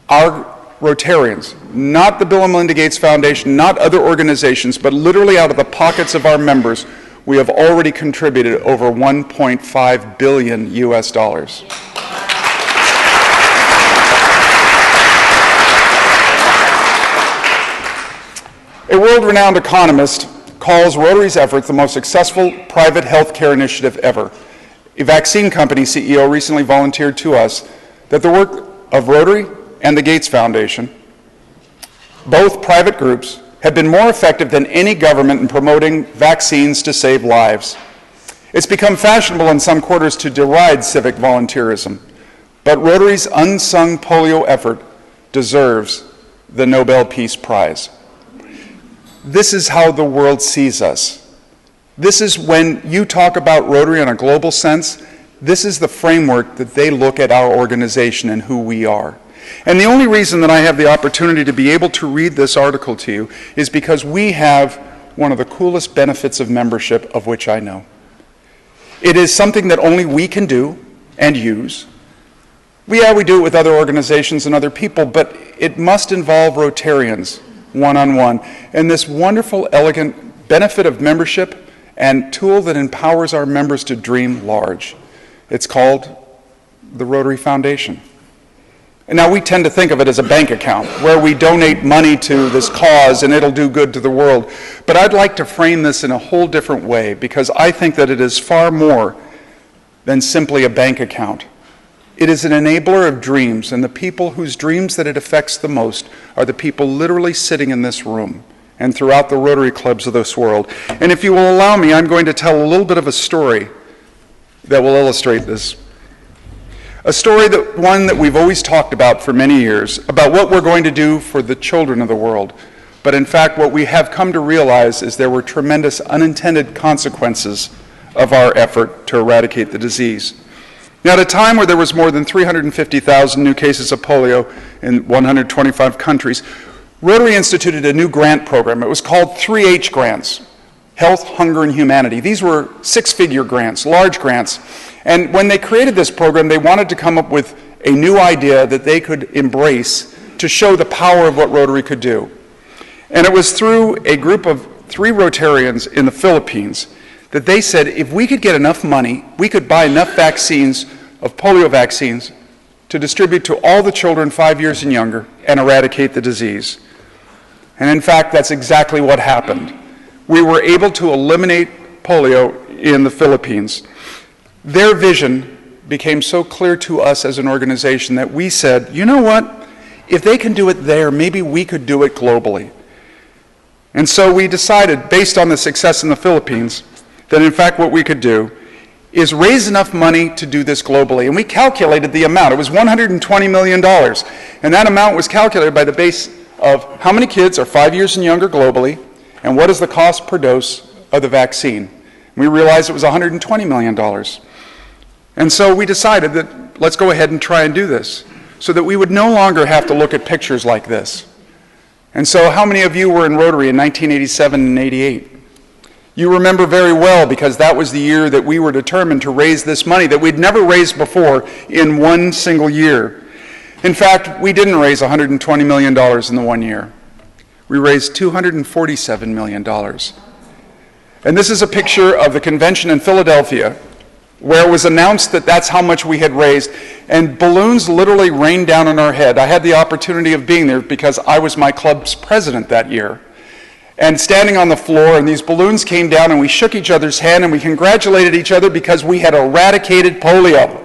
[SPEAKER 22] our Rotarians, not the Bill and Melinda Gates Foundation, not other organizations, but literally out of the pockets of our members, we have already contributed over $1.5 billion US dollars. A world-renowned economist calls Rotary's efforts the most successful private healthcare initiative ever. A vaccine company CEO recently volunteered to us that the work of Rotary and the Gates Foundation, both private groups, have been more effective than any government in promoting vaccines to save lives. It's become fashionable in some quarters to deride civic volunteerism, but Rotary's unsung polio effort deserves the Nobel Peace Prize. This is how the world sees us. This is when you talk about Rotary in a global sense, this is the framework that they look at our organization and who we are. And the only reason that I have the opportunity to be able to read this article to you is because we have one of the coolest benefits of membership of which I know. It is something that only we can do and use. We do it with other organizations and other people, but it must involve Rotarians one-on-one. And this wonderful, elegant benefit of membership and tool that empowers our members to dream large. It's called the Rotary Foundation. And now we tend to think of it as a bank account where we donate money to this cause and it'll do good to the world. But I'd like to frame this in a whole different way because I think that it is far more than simply a bank account. It is an enabler of dreams, and the people whose dreams that it affects the most are the people literally sitting in this room and throughout the Rotary clubs of this world. And if you will allow me, I'm going to tell a little bit of a story that will illustrate this. A story, one that we've always talked about for many years, about what we're going to do for the children of the world. But in fact, what we have come to realize is there were tremendous unintended consequences of our effort to eradicate the disease. Now, at a time where there was more than 350,000 new cases of polio in 125 countries, Rotary instituted a new grant program. It was called 3H grants, Health, Hunger, and Humanity. These were six-figure grants, large grants. And when they created this program, they wanted to come up with a new idea that they could embrace to show the power of what Rotary could do. And it was through a group of 3 Rotarians in the Philippines that they said if we could get enough money, we could buy enough vaccines of polio vaccines to distribute to all the children 5 years and younger and eradicate the disease. And in fact, that's exactly what happened. We were able to eliminate polio in the Philippines. Their vision became so clear to us as an organization that we said, you know what? If they can do it there, maybe we could do it globally. And so we decided, based on the success in the Philippines, that in fact what we could do is raise enough money to do this globally. And we calculated the amount. It was $120 million. And that amount was calculated by the base of how many kids are 5 years and younger globally, and what is the cost per dose of the vaccine. We realized it was $120 million. And so we decided that let's go ahead and try and do this so that we would no longer have to look at pictures like this. And so how many of you were in Rotary in 1987 and 88? You remember very well because that was the year that we were determined to raise this money that we'd never raised before in one single year. In fact, we didn't raise $120 million in the 1 year. We raised $247 million. And this is a picture of the convention in Philadelphia where it was announced that that's how much we had raised, and balloons literally rained down on our head. I had the opportunity of being there because I was my club's president that year. And standing on the floor, and these balloons came down, and we shook each other's hand, and we congratulated each other because we had eradicated polio.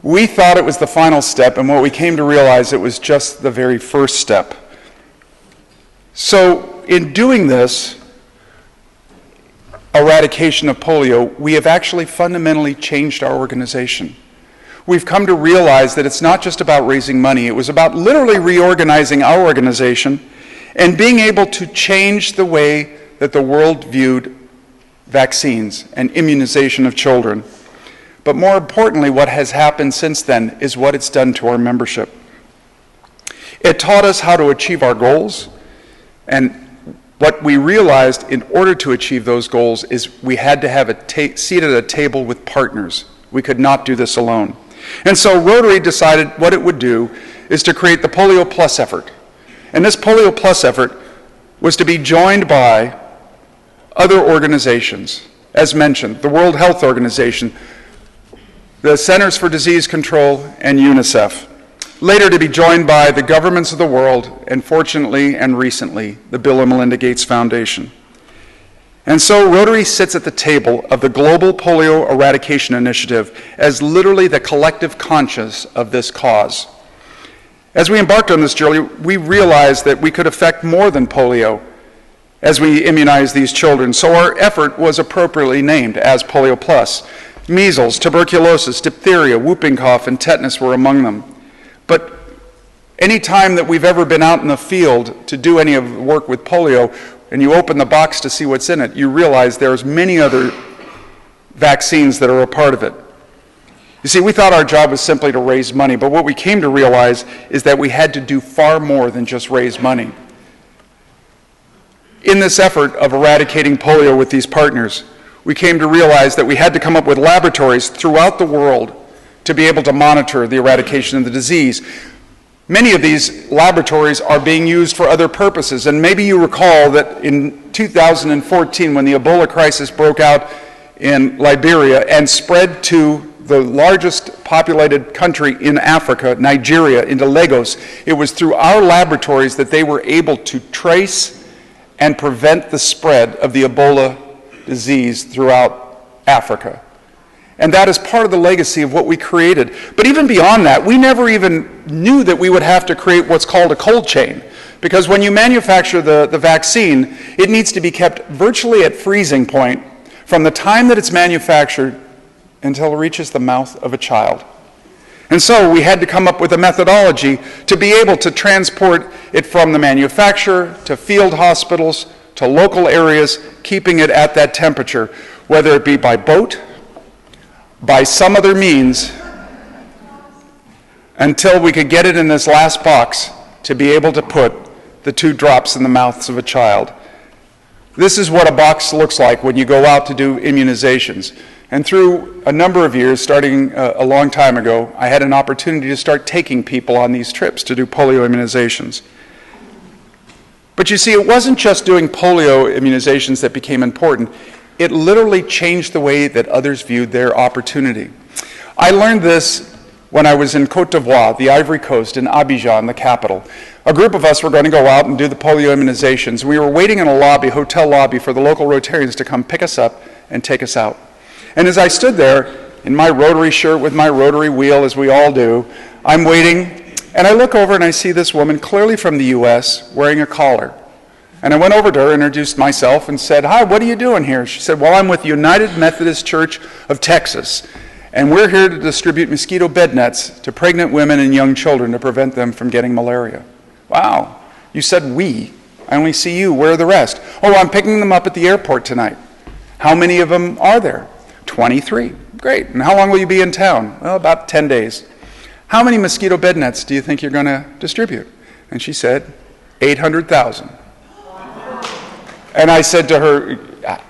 [SPEAKER 22] We thought it was the final step, and what we came to realize, it was just the very first step. So in doing this eradication of polio, we have actually fundamentally changed our organization. We've come to realize that it's not just about raising money. It was about literally reorganizing our organization and being able to change the way that the world viewed vaccines and immunization of children. But more importantly, what has happened since then is what it's done to our membership. It taught us how to achieve our goals, and what we realized in order to achieve those goals is we had to have a seat at a table with partners. We could not do this alone. And so Rotary decided what it would do is to create the Polio Plus effort. And this Polio Plus effort was to be joined by other organizations. As mentioned, the World Health Organization, the Centers for Disease Control, and UNICEF. Later to be joined by the governments of the world, and fortunately and recently, the Bill and Melinda Gates Foundation. And so Rotary sits at the table of the Global Polio Eradication Initiative as literally the collective conscience of this cause. As we embarked on this journey, we realized that we could affect more than polio as we immunize these children. So our effort was appropriately named as Polio Plus. Measles, tuberculosis, diphtheria, whooping cough, and tetanus were among them. But any time that we've ever been out in the field to do any of the work with polio, and you open the box to see what's in it, you realize there's many other vaccines that are a part of it. You see, we thought our job was simply to raise money, but what we came to realize is that we had to do far more than just raise money. In this effort of eradicating polio with these partners, we came to realize that we had to come up with laboratories throughout the world to be able to monitor the eradication of the disease. Many of these laboratories are being used for other purposes, and maybe you recall that in 2014, when the Ebola crisis broke out in Liberia and spread to the largest populated country in Africa, Nigeria, into Lagos, it was through our laboratories that they were able to trace and prevent the spread of the Ebola disease throughout Africa. And that is part of the legacy of what we created. But even beyond that, we never even knew that we would have to create what's called a cold chain. Because when you manufacture the vaccine, it needs to be kept virtually at freezing point from the time that it's manufactured until it reaches the mouth of a child. And so we had to come up with a methodology to be able to transport it from the manufacturer to field hospitals to local areas, keeping it at that temperature, whether it be by boat, by some other means, until we could get it in this last box to be able to put the 2 drops in the mouths of a child. This is what a box looks like when you go out to do immunizations. And through a number of years, starting a long time ago, I had an opportunity to start taking people on these trips to do polio immunizations. But you see, it wasn't just doing polio immunizations that became important. It literally changed the way that others viewed their opportunity. I learned this when I was in Côte d'Ivoire, the Ivory Coast, in Abidjan, the capital. A group of us were going to go out and do the polio immunizations. We were waiting in a lobby, hotel lobby, for the local Rotarians to come pick us up and take us out. And as I stood there in my Rotary shirt with my Rotary wheel, as we all do, I'm waiting, and I look over and I see this woman, clearly from the U.S., wearing a collar. And I went over to her, introduced myself, and said, "Hi, what are you doing here?" She said, "Well, I'm with the United Methodist Church of Texas, and we're here to distribute mosquito bed nets to pregnant women and young children to prevent them from getting malaria." "Wow, you said we. I only see you. Where are the rest?" "Oh, I'm picking them up at the airport tonight." "How many of them are there?" 23. "Great. And how long will you be in town?" "Well, about 10 days. "How many mosquito bed nets do you think you're going to distribute?" And she said, 800,000. And I said to her,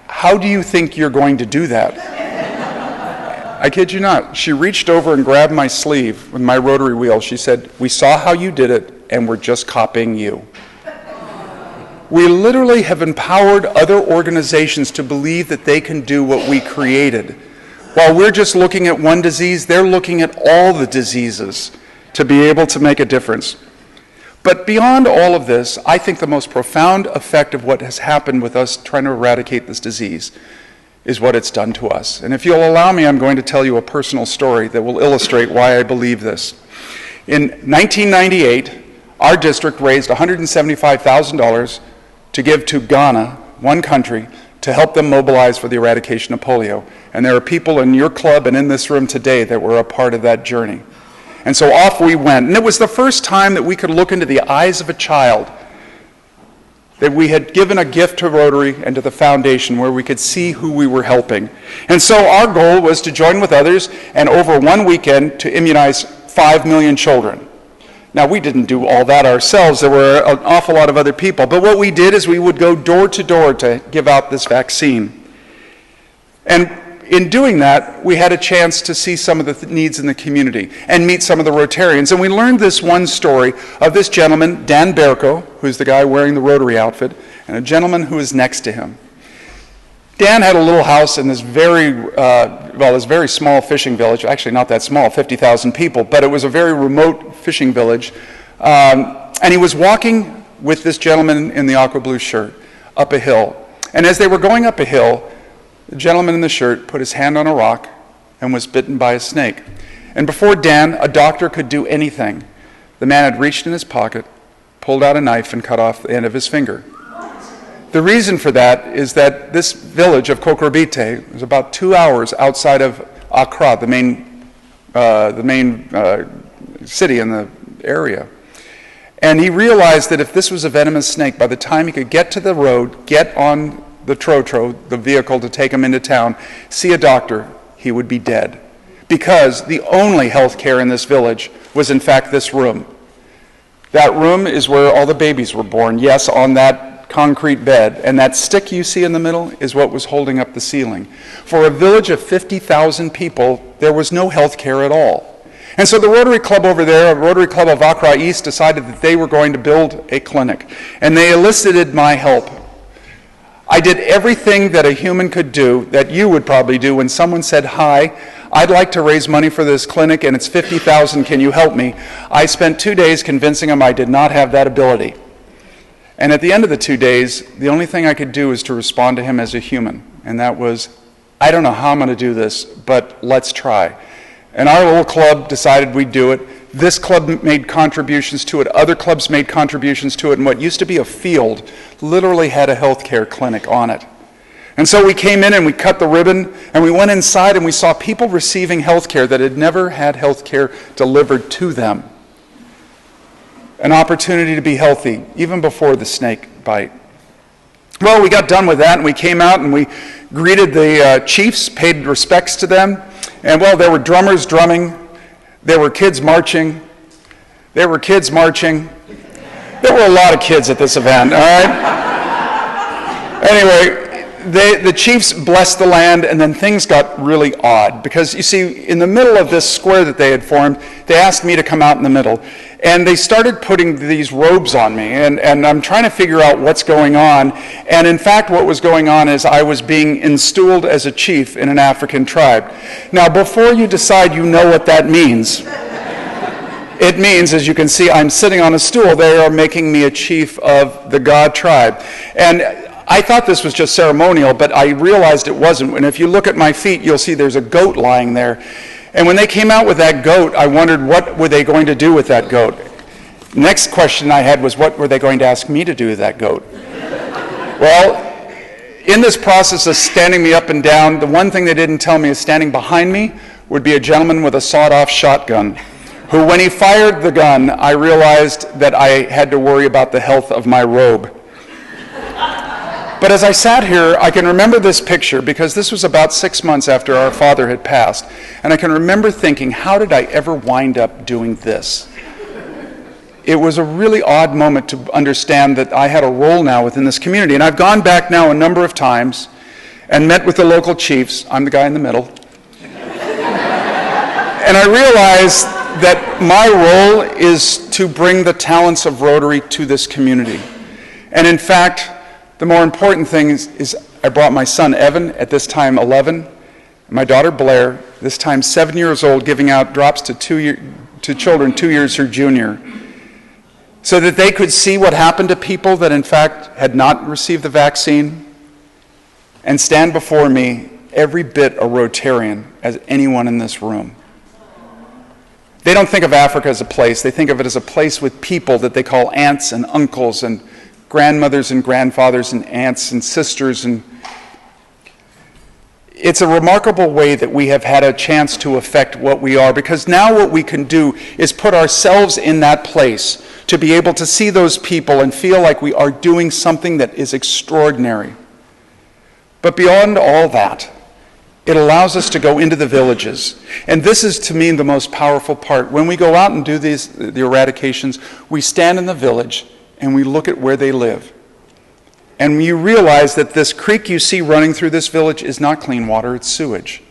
[SPEAKER 22] "How do you think you're going to do that?" I kid you not. She reached over and grabbed my sleeve with my Rotary wheel. She said, "We saw how you did it, and we're just copying you." We literally have empowered other organizations to believe that they can do what we created. While we're just looking at one disease, they're looking at all the diseases to be able to make a difference. But beyond all of this, I think the most profound effect of what has happened with us trying to eradicate this disease is what it's done to us. And if you'll allow me, I'm going to tell you a personal story that will illustrate why I believe this. In 1998, our district raised $175,000 to give to Ghana, one country, to help them mobilize for the eradication of polio. And there are people in your club and in this room today that were a part of that journey. And so off we went. And it was the first time that we could look into the eyes of a child, that we had given a gift to Rotary and to the foundation where we could see who we were helping. And so our goal was to join with others and over one weekend to immunize 5 million children. Now, we didn't do all that ourselves. There were an awful lot of other people. But what we did is we would go door to door to give out this vaccine. And in doing that, we had a chance to see some of the needs in the community and meet some of the Rotarians. And we learned this one story of this gentleman, Dan Berko, who's the guy wearing the Rotary outfit, and a gentleman who is next to him. Dan had a little house in this very small fishing village, actually not that small, 50,000 people, but it was a very remote fishing village. And he was walking with this gentleman in the aqua blue shirt up a hill. And as they were going up a hill, the gentleman in the shirt put his hand on a rock and was bitten by a snake. And before Dan, a doctor, could do anything, the man had reached in his pocket, pulled out a knife, and cut off the end of his finger. The reason for that is that this village of Kokrobite is about 2 hours outside of Accra, the main city in the area. And he realized that if this was a venomous snake, by the time he could get to the road, get on the trotro, the vehicle to take him into town, see a doctor, he would be dead. Because the only health care in this village was in fact this room. That room is where all the babies were born, yes, on that concrete bed, and that stick you see in the middle is what was holding up the ceiling. For a village of 50,000 people, there was no health care at all. And so the Rotary Club over there, Rotary Club of Accra East, decided that they were going to build a clinic, and they elicited my help. I did everything that a human could do, that you would probably do when someone said, "Hi, I'd like to raise money for this clinic and it's 50,000, can you help me?" I spent 2 days convincing them I did not have that ability. And at the end of the 2 days, the only thing I could do was to respond to him as a human. And that was, I don't know how I'm going to do this, but let's try. And our little club decided we'd do it. This club made contributions to it. Other clubs made contributions to it. And what used to be a field literally had a healthcare clinic on it. And so we came in and we cut the ribbon, and we went inside and we saw people receiving health care that had never had health care delivered to them. An opportunity to be healthy, even before the snake bite. Well, we got done with that, and we came out and we greeted the chiefs, paid respects to them, and well, there were drummers drumming, there were kids marching, there were a lot of kids at this event, all right? Anyway, the chiefs blessed the land, and then things got really odd, because you see, in the middle of this square that they had formed, they asked me to come out in the middle, and they started putting these robes on me, and I'm trying to figure out what's going on, and in fact what was going on is I was being installed as a chief in an African tribe. Now, before you decide you know what that means, it means, as you can see, I'm sitting on a stool. They are making me a chief of the God tribe. And I thought this was just ceremonial, but I realized it wasn't. And if you look at my feet, you'll see there's a goat lying there. And when they came out with that goat, I wondered what were they going to do with that goat. Next question I had was, what were they going to ask me to do with that goat? Well, in this process of standing me up and down, the one thing they didn't tell me is standing behind me would be a gentleman with a sawed-off shotgun, who, when he fired the gun, I realized that I had to worry about the health of my robe. But as I sat here, I can remember this picture, because this was about 6 months after our father had passed, and I can remember thinking, how did I ever wind up doing this? It was a really odd moment to understand that I had a role now within this community, and I've gone back now a number of times and met with the local chiefs. I'm the guy in the middle. And I realized that my role is to bring the talents of Rotary to this community. And in fact, the more important thing is I brought my son Evan, at this time 11, and my daughter Blair, this time 7 years old, giving out drops to children 2 years her junior, so that they could see what happened to people that in fact had not received the vaccine, and stand before me every bit a Rotarian as anyone in this room. They don't think of Africa as a place. They think of it as a place with people that they call aunts and uncles and grandmothers and grandfathers and aunts and sisters. And it's a remarkable way that we have had a chance to affect what we are, because now what we can do is put ourselves in that place to be able to see those people and feel like we are doing something that is extraordinary. But beyond all that, it allows us to go into the villages. And this is, to me, the most powerful part. When we go out and do the eradications, we stand in the village and we look at where they live. And you realize that this creek you see running through this village is not clean water, it's sewage.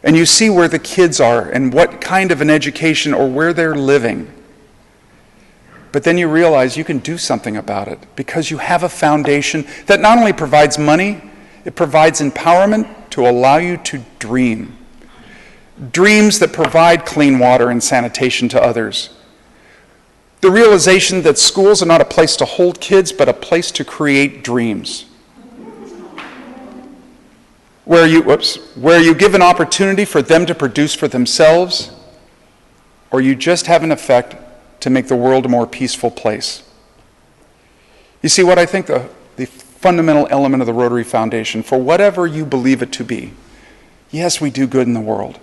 [SPEAKER 22] And you see where the kids are and what kind of an education or where they're living. But then you realize you can do something about it, because you have a foundation that not only provides money, it provides empowerment to allow you to dream. Dreams that provide clean water and sanitation to others. The realization that schools are not a place to hold kids, but a place to create dreams. Where you give an opportunity for them to produce for themselves, or you just have an effect to make the world a more peaceful place. You see, what I think the fundamental element of the Rotary Foundation, for whatever you believe it to be, yes, we do good in the world,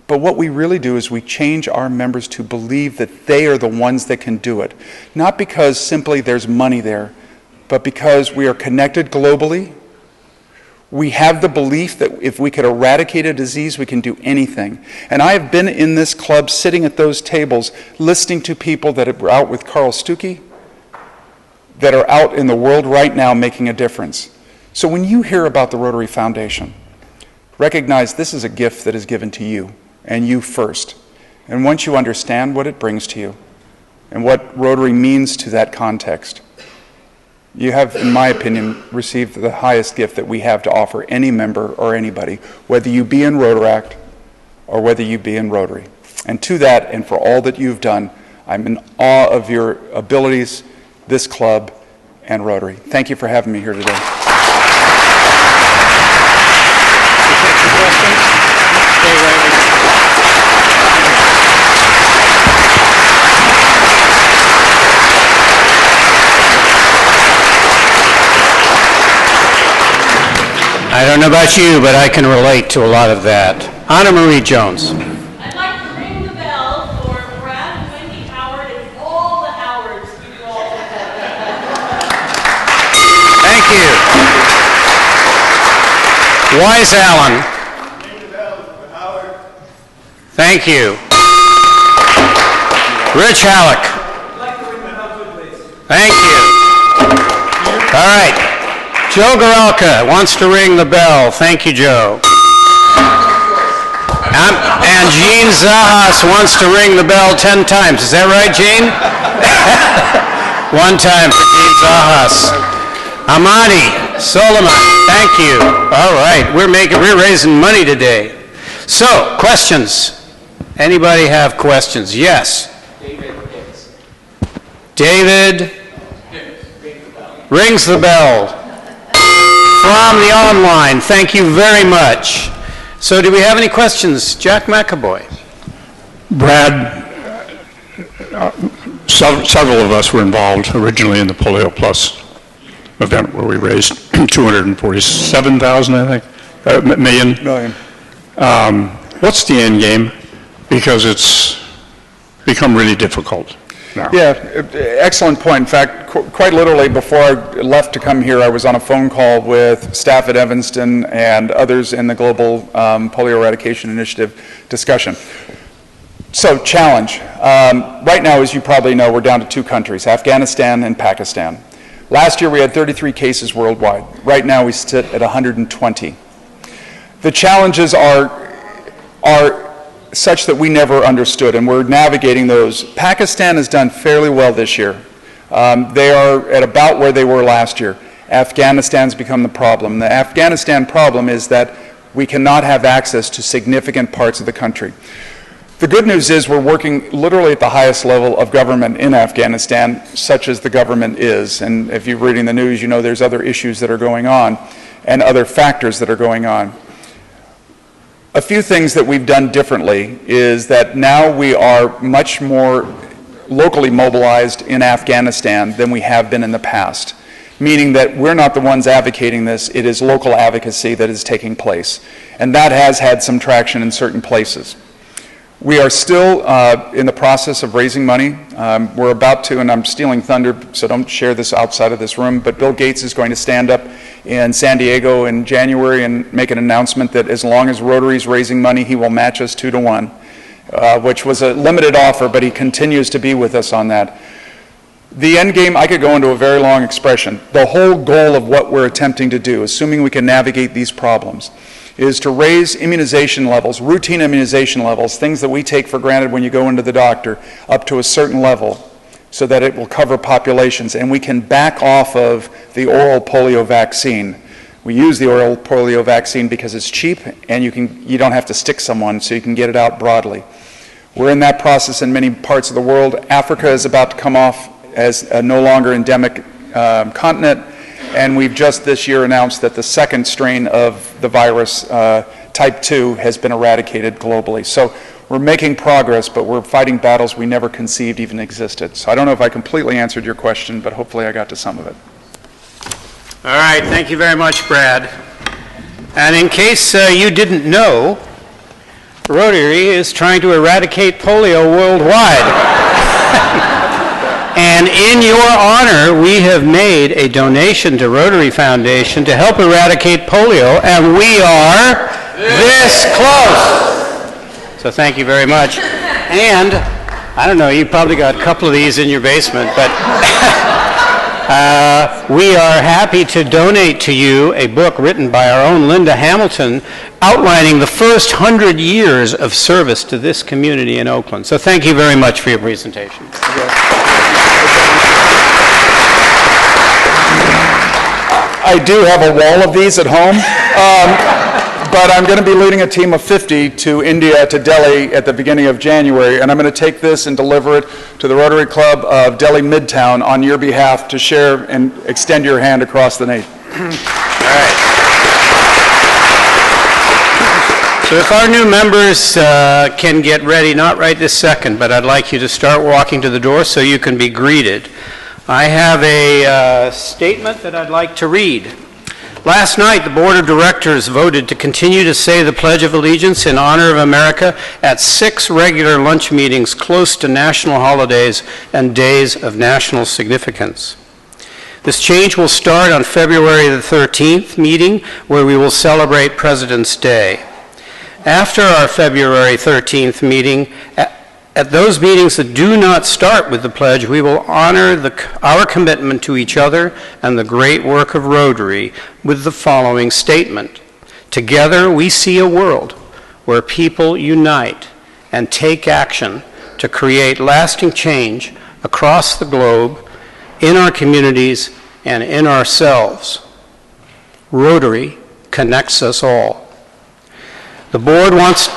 [SPEAKER 22] but what we really do is we change our members to believe that they are the ones that can do it. Not because simply there's money there, but because we are connected globally. We have the belief that if we could eradicate a disease, we can do anything. And I have been in this club sitting at those tables listening to people that were out with Carl Stuckey, that are out in the world right now making a difference. So when you hear about the Rotary Foundation, recognize this is a gift that is given to you, and you first. And once you understand what it brings to you, and what Rotary means to that context, you have, in my opinion, received the highest gift that we have to offer any member or anybody, whether you be in Rotaract or whether you be in Rotary. And to that, and for all that you've done, I'm in awe of your abilities, this club, and Rotary. Thank you for having me here today.
[SPEAKER 1] don't know about you, but I can relate to a lot of that. Anna Marie Jones.
[SPEAKER 21] I'd like to ring the bell for Brad and Wendy Howard and all the Howards who do all the
[SPEAKER 1] Thank you. Wise Allen. Thank you. Rich Halleck. Thank you. All right. Joe Goralka wants to ring the bell. Thank you, Joe. And Jean Zahas wants to ring the bell 10 times. Is that right, Jean? One time for Jean Zahas. Amani Solomon, thank you. All right, we're raising money today. So, questions? Anybody have questions? Yes. David rings the bell from the online. Thank you very much. So do we have any questions? Jack McAvoy.
[SPEAKER 3] Brad, several of us were involved originally in the Polio Plus event where we raised 247,000, I think, million. What's the end game? Because it's become really difficult now.
[SPEAKER 22] Yeah, excellent point. In fact, quite literally before I left to come here, I was on a phone call with staff at Evanston and others in the Global Polio Eradication Initiative discussion. So, challenge. Right now, as you probably know, we're down to 2 countries, Afghanistan and Pakistan. Last year, we had 33 cases worldwide. Right now, we sit at 120. The challenges are such that we never understood, and we're navigating those. Pakistan has done fairly well this year. They are at about where they were last year. Afghanistan's become the problem. The Afghanistan problem is that we cannot have access to significant parts of the country. The good news is we're working literally at the highest level of government in Afghanistan, such as the government is. And if you're reading the news, you know there's other issues that are going on and other factors that are going on. A few things that we've done differently is that now we are much more locally mobilized in Afghanistan than we have been in the past, meaning that we're not the ones advocating this, it is local advocacy that is taking place. And that has had some traction in certain places. We are still in the process of raising money. We're about to, and I'm stealing thunder, so don't share this outside of this room, but Bill Gates is going to stand up in San Diego in January and make an announcement that as long as Rotary is raising money, he will match us 2-to-1, which was a limited offer, but he continues to be with us on that. The end game, I could go into a very long expression. The whole goal of what we're attempting to do, assuming we can navigate these problems, is to raise immunization levels, routine immunization levels, things that we take for granted when you go into the doctor, up to a certain level so that it will cover populations. And we can back off of the oral polio vaccine. We use the oral polio vaccine because it's cheap and you don't have to stick someone, so you can get it out broadly. We're in that process in many parts of the world. Africa is about to come off as a no longer endemic continent. And we've just this year announced that the second strain of the virus, type 2, has been eradicated globally. So we're making progress, but we're fighting battles we never conceived even existed. So I don't know if I completely answered your question, but hopefully I got to some of it.
[SPEAKER 1] All right, thank you very much, Brad. And in case you didn't know, Rotary is trying to eradicate polio worldwide. And in your honor, we have made a donation to Rotary Foundation to help eradicate polio, and we are this close. So thank you very much. And, I don't know, you probably got a couple of these in your basement, but we are happy to donate to you a book written by our own Linda Hamilton outlining the first 100 years of service to this community in Oakland. So thank you very much for your presentation.
[SPEAKER 22] I do have a wall of these at home, but I'm going to be leading a team of 50 to India, to Delhi at the beginning of January, and I'm going to take this and deliver it to the Rotary Club of Delhi Midtown on your behalf to share and extend your hand across the nation.
[SPEAKER 1] All right. So if our new members can get ready, not right this second, but I'd like you to start walking to the door so you can be greeted. I have a statement that I'd like to read. Last night, the Board of Directors voted to continue to say the Pledge of Allegiance in honor of America at 6 regular lunch meetings close to national holidays and days of national significance. This change will start on February the 13th meeting, where we will celebrate President's Day. After our February 13th meeting, at those meetings that do not start with the pledge, we will honor our commitment to each other and the great work of Rotary with the following statement. Together we see a world where people unite and take action to create lasting change across the globe, in our communities, and in ourselves. Rotary connects us all. The board wants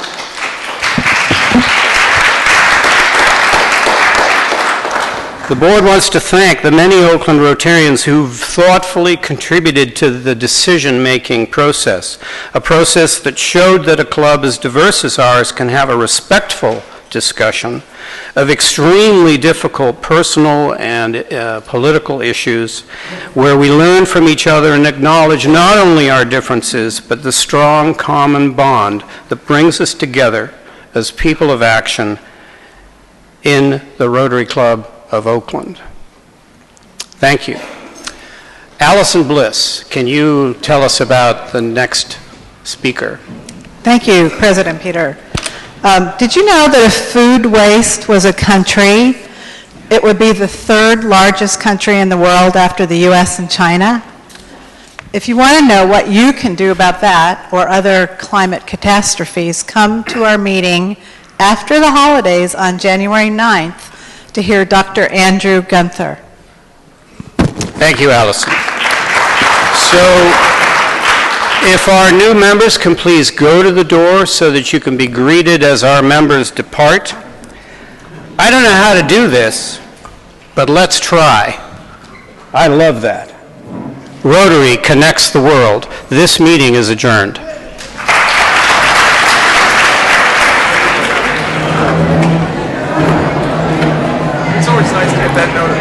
[SPEAKER 1] to thank the many Oakland Rotarians who've thoughtfully contributed to the decision-making process, a process that showed that a club as diverse as ours can have a respectful discussion of extremely difficult personal and political issues, where we learn from each other and acknowledge not only our differences, but the strong common bond that brings us together as people of action in the Rotary Club of Oakland. Thank you. Allison Bliss, can you tell us about the next speaker?
[SPEAKER 4] Thank you, President Peter. Did you know that if food waste was a country, it would be the 3rd largest country in the world after the US and China? If you want to know what you can do about that or other climate catastrophes, come to our meeting after the holidays on January 9th to hear Dr. Andrew Gunther.
[SPEAKER 1] Thank you, Allison. So, if our new members can please go to the door so that you can be greeted as our members depart. I don't know how to do this, but let's try. I love that. Rotary connects the world. This meeting is adjourned.
[SPEAKER 12] It's always nice to get that notice.